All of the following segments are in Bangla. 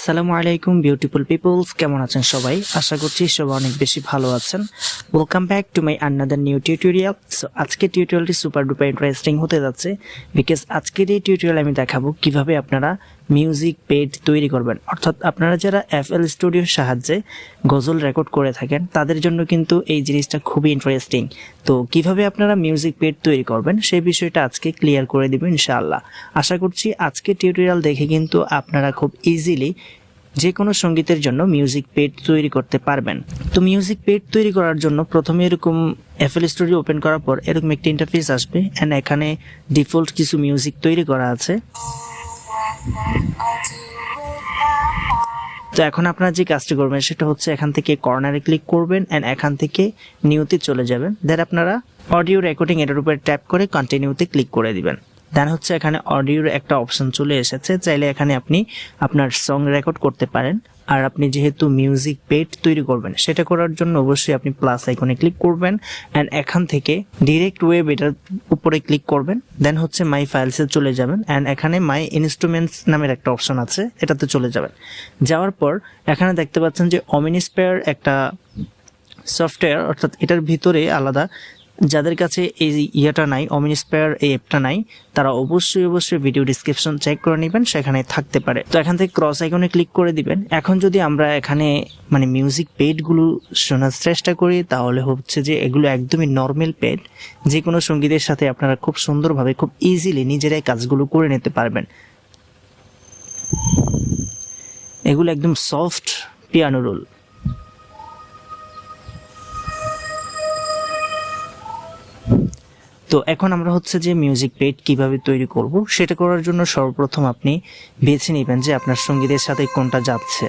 আসসালামু আলাইকুম বিউটিফুল পিপলস, কেমন আছেন সবাই? আশা করছি সবাই অনেক বেশি ভালো আছেন। Welcome back to my another new tutorial. So আজকের টিউটোরিয়ালটি সুপার ডুপার ইন্টারেস্টিং হতে যাচ্ছে, বিকজ আজকের এই টিউটোরিয়াল আমি দেখাবো কিভাবে আপনারা মিউজিক পেড তৈরি করবেন। অর্থাৎ আপনারা যারা এফএল স্টুডিওর সাহায্যে গজল রেকর্ড করে থাকেন তাদের জন্য কিন্তু এই জিনিসটা খুবই ইন্টারেস্টিং। তো কিভাবে আপনারা মিউজিক পেড তৈরি করবেন সেই বিষয়টা আজকে ক্লিয়ার করে দিব ইনশাআল্লাহ। আশা করছি আজকে টিউটোরিয়াল দেখে কিন্তু আপনারা খুব ইজিলি যে কোনো সঙ্গীতের জন্য মিউজিক পেড তৈরি করতে পারবেন। তো মিউজিক পেড তৈরি করার জন্য প্রথমে এরকম এফএল স্টুডিও ওপেন করার পর এরকম একটি ইন্টারফেস আসবে, অ্যান্ড এখানে ডিফল্ট কিছু মিউজিক তৈরি করা আছে। তো এখন আপনারা যে কাজটি করবেন সেটা হচ্ছে এখান থেকে কর্নারে ক্লিক করবেন অ্যান্ড এখান থেকে নিউতে চলে যাবেন। দেন আপনারা অডিও রেকর্ডিং এটার উপরে ট্যাপ করে কন্টিনিউতে ক্লিক করে দিবেন। দেন হচ্ছে এখানে অডিওর একটা অপশন চলে এসেছে, চাইলে এখানে আপনি আপনার সং রেকর্ড করতে পারেন। আর আপনি যেহেতু মিউজিক পেড তৈরি করবেন সেটা করার জন্য অবশ্যই আপনি প্লাস আইকনে ক্লিক করবেন অ্যান্ড এখান থেকে ডিরেক্ট ওয়েব এটার উপরে ক্লিক করবেন। দেন হচ্ছে মাই ফাইলসে চলে যাবেন অ্যান্ড এখানে মাই ইনস্ট্রুমেন্টস নামের একটা অপশন আছে, এটাতে চলে যাবেন। যাওয়ার পর এখানে দেখতে পাচ্ছেন যে অমিনিস্পায়ার একটা সফটওয়্যার, অর্থাৎ এটার ভিতরে আলাদা যাদের কাছে এই ইয়েটা নাই, অমিনিস্পায়ার এই অ্যাপটা নাই, তারা অবশ্যই ভিডিও ডিসক্রিপশন চেক করে নেবেন, সেখানে থাকতে পারে। তো এখান থেকে ক্রস আইকনে ক্লিক করে দিবেন। এখন যদি আমরা এখানে মিউজিক পেডগুলো শোনার চেষ্টা করি তাহলে হচ্ছে যে এগুলো একদমই নর্মাল পেড, যে কোনো সঙ্গীতের সাথে আপনারা খুব সুন্দরভাবে খুব ইজিলি নিজেরাই কাজগুলো করে নিতে পারবেন। এগুলো একদম সফট পিয়ানো রোল। তো এখন আমরা হচ্ছে যে মিউজিক পেড কিভাবে তৈরি করব সেটা করার জন্য সর্বপ্রথম আপনি বেছে নেবেন যে আপনার সঙ্গীতের সাথে কোনটা যাচ্ছে,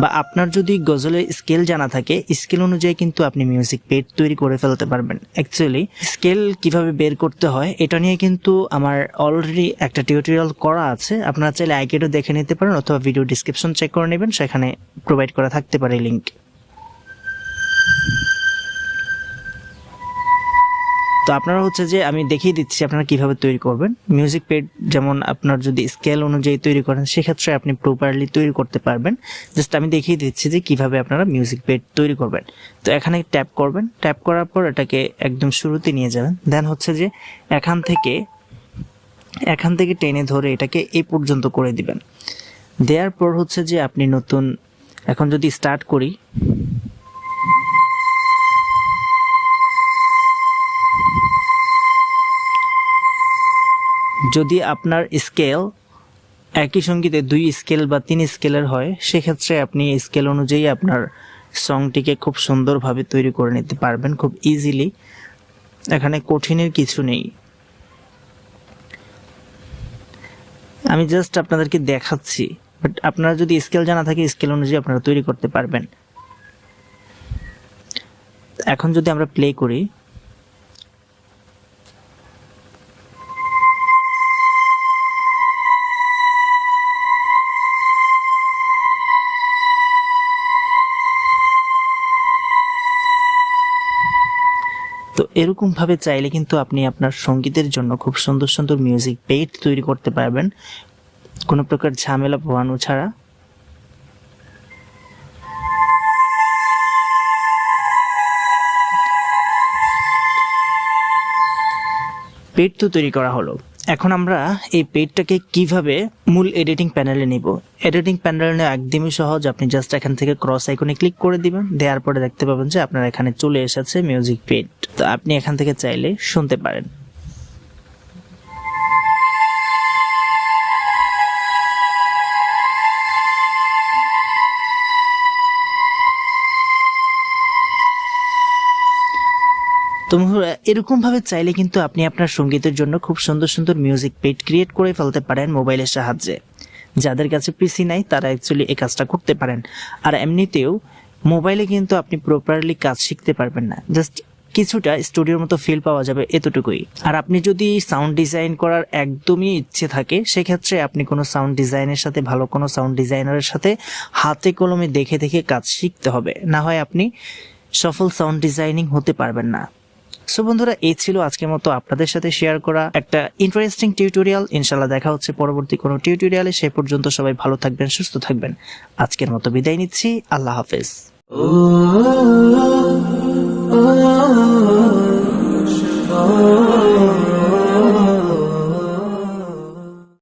বা আপনার যদি গজলের স্কেল জানা থাকে স্কেল অনুযায়ী কিন্তু আপনি মিউজিক পেড তৈরি করে ফেলতে পারবেন। অ্যাকচুয়ালি স্কেল কিভাবে বের করতে হয় এটা নিয়ে কিন্তু আমার অলরেডি একটা টিউটোরিয়াল করা আছে, আপনারা চাইলে আইকেটও দেখে নিতে পারেন অথবা ভিডিও ডিসক্রিপশন চেক করে নেবেন, সেখানে প্রোভাইড করা থাকতে পারে লিঙ্ক। তো আপনারা হচ্ছে যে আমি দেখিয়ে দিচ্ছি আপনারা কিভাবে তৈরি করবেন মিউজিক পেড। যেমন আপনার যদি স্কেল অনুযায়ী তৈরি করেন সেক্ষেত্রে আপনি প্রপারলি তৈরি করতে পারবেন। জাস্ট আমি দেখিয়ে দিচ্ছি যে কিভাবে আপনারা মিউজিক পেড তৈরি করবেন। তো এখানে ট্যাপ করবেন, ট্যাপ করার পর এটাকে একদম শুরুতে নিয়ে যাবেন। দেন হচ্ছে যে এখান থেকে টেনে ধরে এটাকে এই পর্যন্ত করে দিবেন। দেওয়ার পর হচ্ছে যে আপনি নতুন, এখন যদি স্টার্ট করি, যদি আপনার স্কেল একই সঙ্গীতে 2 স্কেল বা 3 স্কেলের হয় সেক্ষেত্রে আপনি স্কেল অনুযায়ী আপনার সংটিকে খুব সুন্দরভাবে তৈরি করে নিতে পারবেন খুব ইজিলি। এখানে কঠিনের কিছু নেই, আমি জাস্ট আপনাদেরকে দেখাচ্ছি, বাট আপনারা যদি স্কেল জানা থাকে স্কেল অনুযায়ী আপনারা তৈরি করতে পারবেন। এখন যদি আমরা প্লে করি, তো এরকম ভাবে চাইলে কিন্তু আপনি আপনার সঙ্গীতের জন্য খুব সুন্দর মিউজিক পেড তৈরি করতে পারবেন কোনো প্রকার ঝামেলা পোহানো ছাড়া। পেড তো তৈরি করা হলো, এখন আমরা এই পেডটাকে কিভাবে মূল এডিটিং প্যানেলে নিব। এডিটিং প্যানেলে একদমই সহজ, আপনি জাস্ট এখান থেকে ক্রস আইকনে ক্লিক করে দিবেন। দেওয়ার পরে দেখতে পাবেন যে আপনার এখানে চলে এসেছে মিউজিক পেড। তো আপনি এখান থেকে চাইলে শুনতে পারেন। তো এরকম ভাবে চাইলে কিন্তু আপনি আপনার সঙ্গীতের জন্য খুব সুন্দর মিউজিক পেড ক্রিয়েট করে ফেলতে পারেন মোবাইলের সাহায্যে। যাদের কাছে পিসি নাই তারা অ্যাকচুয়ালি এই কাজটা করতে পারেন। আর এমনিতেও মোবাইলে কিন্তু আপনি প্রপারলি কাজ শিখতে পারবেন না, জাস্ট কিছুটা স্টুডিওর মতো ফিল পাওয়া যাবে এতটুকুই। আর আপনি যদি সাউন্ড ডিজাইন করার একদমই ইচ্ছে থাকে সেক্ষেত্রে আপনি কোনো সাউন্ড ডিজাইনের সাথে, ভালো কোনো সাউন্ড ডিজাইনারের সাথে হাতে কলমে দেখে কাজ শিখতে হবে, না হয় আপনি সফল সাউন্ড ডিজাইনিং হতে পারবেন না। সো বন্ধুরা, এই ছিল আজকের মতো আপনাদের সাথে শেয়ার করা একটা ইন্টারেস্টিং টিউটোরিয়াল। ইনশাল্লাহ দেখা হচ্ছে পরবর্তী কোনো টিউটোরিয়ালে। সে পর্যন্ত সবাই ভালো থাকবেন, সুস্থ থাকবেন। আজকের মতো বিদায় নিচ্ছি। আল্লাহ হাফেজ।